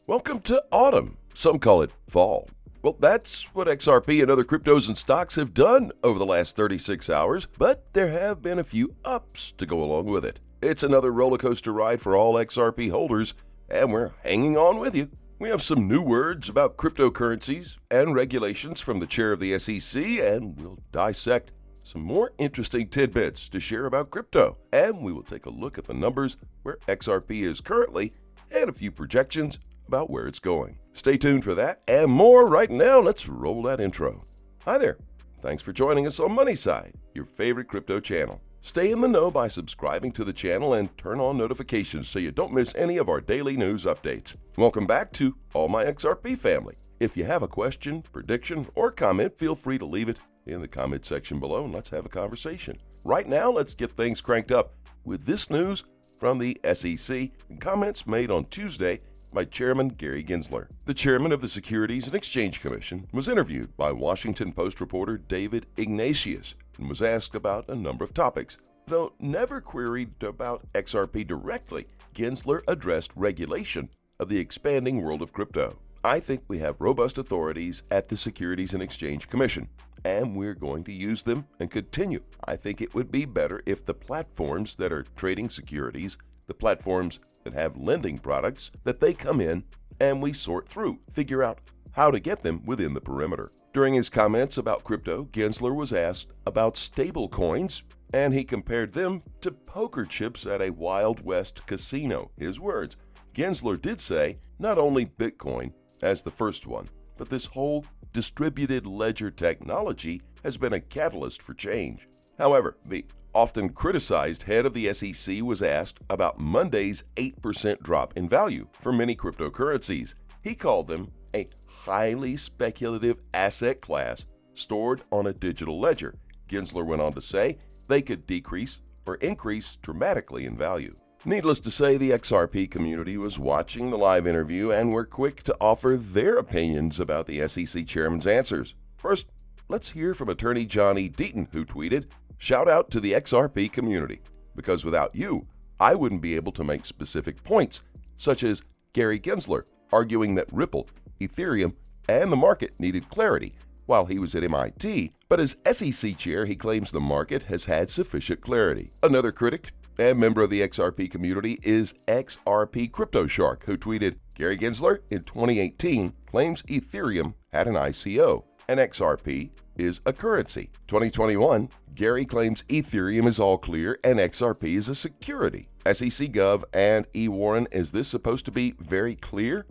Welcome to autumn. Some call it fall. Well, that's what XRP and other cryptos and stocks have done over the last 36 hours, but there have been a few ups to go along with it. It's another roller coaster ride for all XRP holders, and we're hanging on with you. We have some new words about cryptocurrencies and regulations from the chair of the SEC, and we'll dissect some more interesting tidbits to share about crypto. And we will take a look at the numbers where XRP is currently and a few projections about where it's going. Stay tuned for that and more. Right now, let's roll that intro. Hi there. Thanks for joining us on MoneySide, your favorite crypto channel. Stay in the know by subscribing to the channel and turn on notifications so you don't miss any of our daily news updates. Welcome back to all my XRP family. If you have a question, prediction, or comment, feel free to leave it in the comment section below and let's have a conversation. Right now, let's get things cranked up with this news from the SEC and comments made on Tuesday by Chairman Gary Gensler. The chairman of the Securities and Exchange Commission was interviewed by Washington Post reporter David Ignatius and was asked about a number of topics. Though never queried about XRP directly, Gensler addressed regulation of the expanding world of crypto. I think we have robust authorities at the Securities and Exchange Commission, and we're going to use them and continue. I think it would be better if the platforms that are trading securities, the platforms that have lending products, that they come in and we sort through, figure out how to get them within the perimeter. During his comments about crypto, Gensler was asked about stable coins, and he compared them to poker chips at a Wild West casino. His words. Gensler did say not only Bitcoin as the first one, but this whole distributed ledger technology has been a catalyst for change. However, the often criticized head of the SEC was asked about Monday's 8% drop in value for many cryptocurrencies. He called them a highly speculative asset class stored on a digital ledger. Gensler went on to say they could decrease or increase dramatically in value. Needless to say, the XRP community was watching the live interview and were quick to offer their opinions about the SEC chairman's answers. First, let's hear from attorney Johnny Deaton, who tweeted, "Shout out to the XRP community, because without you, I wouldn't be able to make specific points, such as Gary Gensler arguing that Ripple, Ethereum, and the market needed clarity while he was at MIT, but as SEC chair, he claims the market has had sufficient clarity." Another critic and member of the XRP community is XRP Crypto Shark, who tweeted, "Gary Gensler in 2018 claims Ethereum had an ICO and XRP is a currency. 2021, Gary claims Ethereum is all clear and XRP is a security. SEC Gov and Warren, is this supposed to be very clear?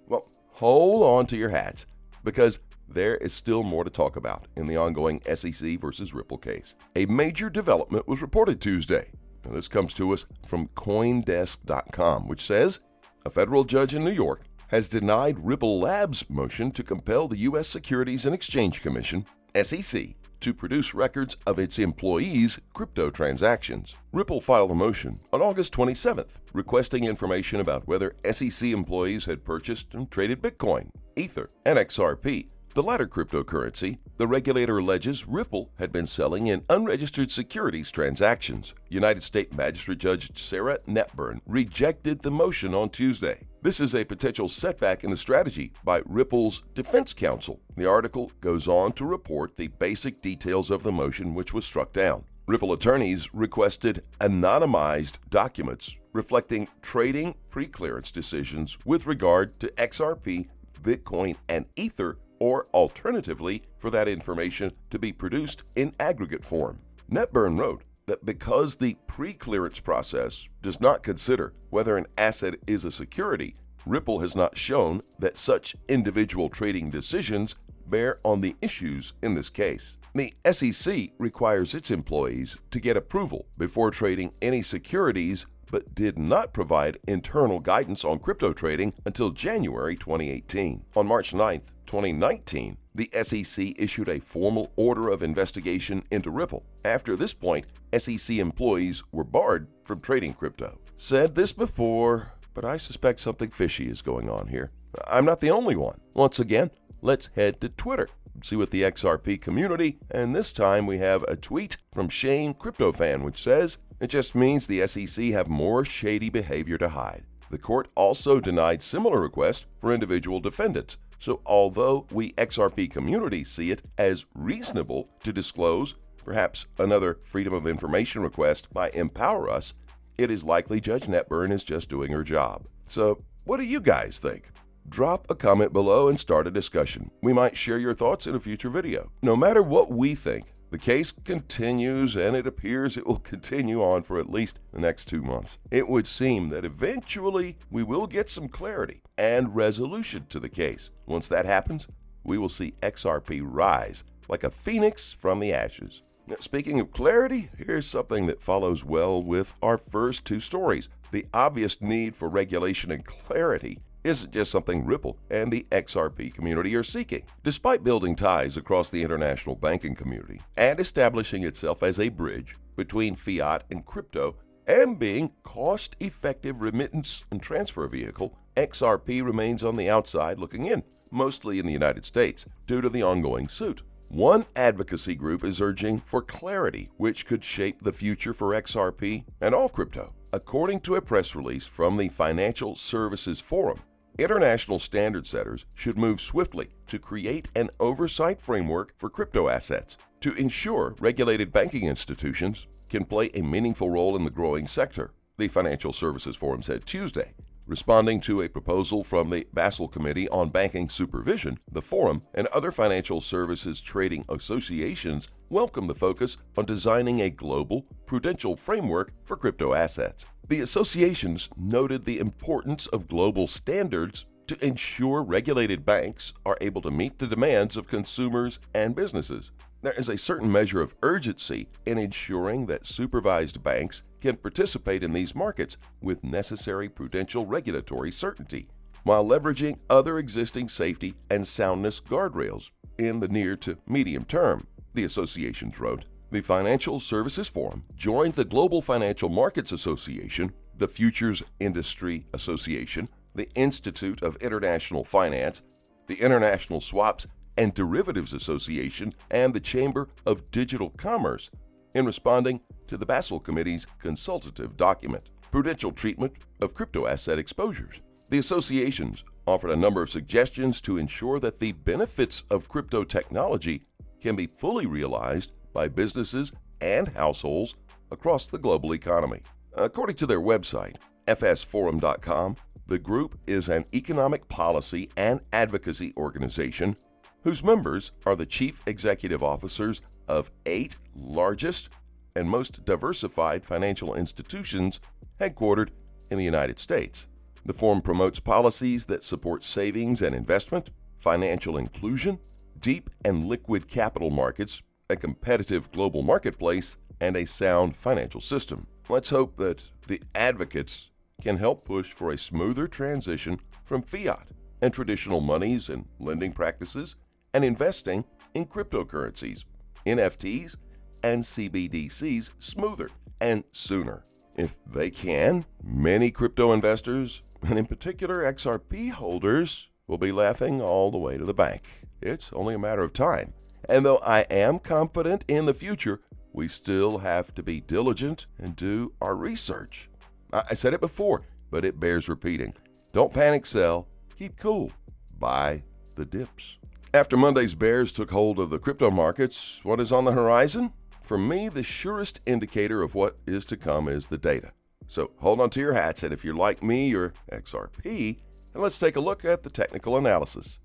Well, hold on to your hats, because there is still more to talk about in the ongoing SEC versus Ripple case. A major development was reported Tuesday. Now, this comes to us from Coindesk.com, which says a federal judge in New York has denied Ripple Labs' motion to compel the U.S. Securities and Exchange Commission, SEC, to produce records of its employees' crypto transactions. Ripple filed a motion on August 27th requesting information about whether SEC employees had purchased and traded Bitcoin, Ether, and XRP. The latter cryptocurrency, the regulator alleges Ripple had been selling in unregistered securities transactions. United States Magistrate Judge Sarah Netburn rejected the motion on Tuesday. This is a potential setback in the strategy by Ripple's defense counsel. The article goes on to report the basic details of the motion, which was struck down. Ripple attorneys requested anonymized documents reflecting trading pre-clearance decisions with regard to XRP, Bitcoin, and Ether, or alternatively, for that information to be produced in aggregate form. Netburn wrote that because the pre-clearance process does not consider whether an asset is a security, Ripple has not shown that such individual trading decisions bear on the issues in this case. The SEC requires its employees to get approval before trading any securities, but did not provide internal guidance on crypto trading until January 2018. On March 9th, 2019, the SEC issued a formal order of investigation into Ripple. After this point, SEC employees were barred from trading crypto. Said this before, but I suspect something fishy is going on here. I'm not the only one. Once again, let's head to Twitter and see what the XRP community, and this time we have a tweet from Shane CryptoFan, which says, "It just means the SEC have more shady behavior to hide. The court also denied similar requests for individual defendants. So although we XRP community see it as reasonable to disclose perhaps another Freedom of Information request by Empower Us, it is likely Judge Netburn is just doing her job. So what do you guys think? Drop a comment below and start a discussion. We might share your thoughts in a future video. No matter what we think, the case continues, and it appears it will continue on for at least the next 2 months. It would seem that eventually we will get some clarity and resolution to the case. Once that happens, we will see XRP rise like a phoenix from the ashes. Now, speaking of clarity, here's something that follows well with our first 2 stories. The obvious need for regulation and clarity isn't just something Ripple and the XRP community are seeking. Despite building ties across the international banking community and establishing itself as a bridge between fiat and crypto and being cost-effective remittance and transfer vehicle, XRP remains on the outside looking in, mostly in the United States, due to the ongoing suit. One advocacy group is urging for clarity, which could shape the future for XRP and all crypto. According to a press release from the Financial Services Forum, international standard setters should move swiftly to create an oversight framework for crypto assets to ensure regulated banking institutions can play a meaningful role in the growing sector, the Financial Services Forum said Tuesday. Responding to a proposal from the Basel Committee on Banking Supervision, the Forum and other financial services trading associations welcome the focus on designing a global, prudential framework for crypto assets. The associations noted the importance of global standards to ensure regulated banks are able to meet the demands of consumers and businesses. There is a certain measure of urgency in ensuring that supervised banks can participate in these markets with necessary prudential regulatory certainty, while leveraging other existing safety and soundness guardrails in the near to medium term, the associations wrote. The Financial Services Forum joined the Global Financial Markets Association, the Futures Industry Association, the Institute of International Finance, the International Swaps and Derivatives Association, and the Chamber of Digital Commerce in responding to the Basel Committee's consultative document, Prudential Treatment of Crypto Asset Exposures. The associations offered a number of suggestions to ensure that the benefits of crypto technology can be fully realized by businesses and households across the global economy. According to their website, fsforum.com, the group is an economic policy and advocacy organization whose members are the chief executive officers of 8 largest and most diversified financial institutions headquartered in the United States. The forum promotes policies that support savings and investment, financial inclusion, deep and liquid capital markets, a competitive global marketplace, and a sound financial system. Let's hope that the advocates can help push for a smoother transition from fiat and traditional monies and lending practices and investing in cryptocurrencies, NFTs, and CBDCs smoother and sooner. If they can, many crypto investors, and in particular XRP holders, will be laughing all the way to the bank. It's only a matter of time. And though I am confident in the future, we still have to be diligent and do our research. I said it before, but it bears repeating. Don't panic sell, keep cool, buy the dips. After Monday's bears took hold of the crypto markets, what is on the horizon? For me, the surest indicator of what is to come is the data. So hold on to your hats, and if you're like me or XRP, and let's take a look at the technical analysis.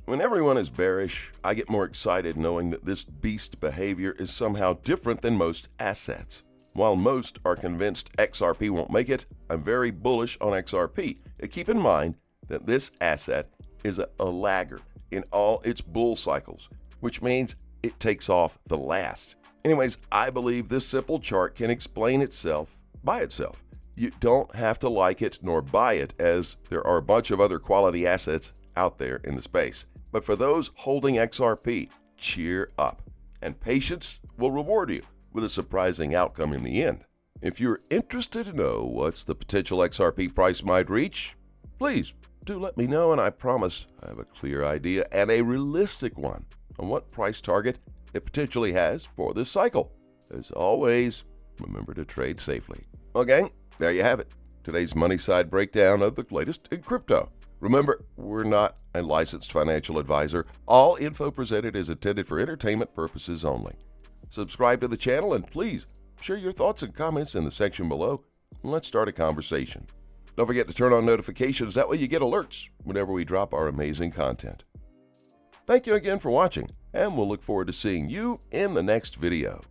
When everyone is bearish, I get more excited knowing that this beast behavior is somehow different than most assets. While most are convinced XRP won't make it, I'm very bullish on XRP. Keep in mind that this asset is a laggard in all its bull cycles, which means it takes off the last. Anyways, I believe this simple chart can explain itself by itself. You don't have to like it nor buy it, as there are a bunch of other quality assets out there in the space. But for those holding XRP, cheer up, and patience will reward you with a surprising outcome in the end. If you're interested to know what's the potential XRP price might reach, please do let me know, and I promise I have a clear idea and a realistic one on what price target it potentially has for this cycle. As always, remember to trade safely. Well, gang, there you have it. today's money side breakdown of the latest in crypto. Remember, we're not a licensed financial advisor. All info presented is intended for entertainment purposes only. Subscribe to the channel and please share your thoughts and comments in the section below. Let's start a conversation. Don't forget to turn on notifications. That way you get alerts whenever we drop our amazing content. Thank you again for watching, and we'll look forward to seeing you in the next video.